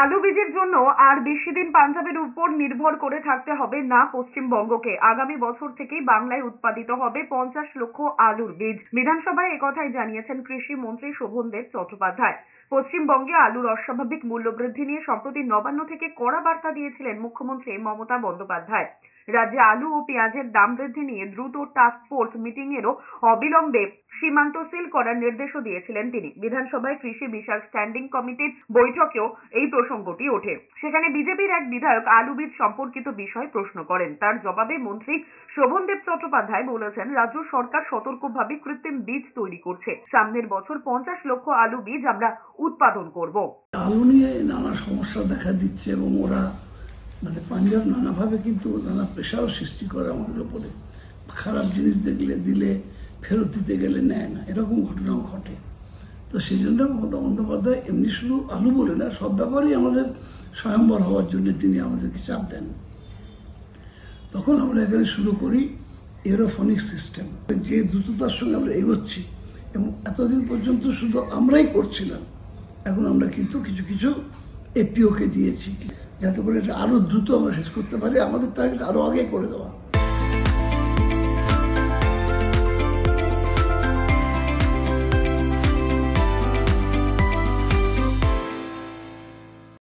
আলু বীজের জন্য আর বেশি দিন পাঞ্জাবের উপর নির্ভর করে থাকতে হবে না পশ্চিমবঙ্গকে। আগামী বছর থেকেই বাংলায় উৎপাদিত হবে 50 লক্ষ আলুর বীজ। বিধানসভায় একথাই জানিয়েছেন কৃষি মন্ত্রী শোভনদেব চট্টোপাধ্যায়। পশ্চিমবঙ্গে আলুর অস্বাভাবিক মূল্যবৃদ্ধি নিয়ে সম্প্রতি নবান্ন থেকে কড়া বার্তা দিয়েছিলেন মুখ্যমন্ত্রী মমতা বন্দ্যোপাধ্যায়। রাজ্যে আলু ও পেঁয়াজের দাম বৃদ্ধি নিয়ে দ্রুত টাস্ক ফোর্স মিটিং এরও অবিলম্বে সীমান্ত সিল করার নির্দেশও দিয়েছিলেন তিনি। বিধানসভায় কৃষি বিষয়ক স্ট্যান্ডিং কমিটির বৈঠকেও এই প্রসঙ্গটি ওঠে। সেখানে বিজেপির এক বিধায়ক আলু বীজ সম্পর্কিত বিষয় প্রশ্ন করেন। তার জবাবে মন্ত্রী শোভনদেব চট্টোপাধ্যায় বলেছেন, রাজ্য সরকার সতর্কভাবে কৃত্রিম বীজ তৈরি করছে। সামনের বছর 50 লক্ষ আলু বীজ আমরা উৎপাদন করব। আলু নিয়ে নানা সমস্যা দেখা দিচ্ছে এবং ওরা পাঞ্জাব নানাভাবে কিন্তু নানা প্রেশারও সৃষ্টি করে আমাদের উপরে। খারাপ জিনিস দিলে ফেরত দিতে গেলে নেয় না, এরকম ঘটনাও ঘটে। তো সেই জন্য মমতা বন্দ্যোপাধ্যায় এমনি শুধু আলু বলে না, সব ব্যাপারেই আমাদের স্বয়ম্বর হওয়ার জন্য তিনি আমাদেরকে চাপ দেন। তখন আমরা এখানে শুরু করি এরোফনিক সিস্টেম, যে দ্রুততার সঙ্গে আমরা এগোচ্ছি এবং এতদিন পর্যন্ত শুধু আমরাই করছিলাম, এখন আমরা কিন্তু কিছু কিছু এপিওকে দিয়েছি যাতে করে এটা আরো দ্রুত আমরা শেষ করতে পারি। আমাদের টার্গেট আরো আগে করে দেওয়া।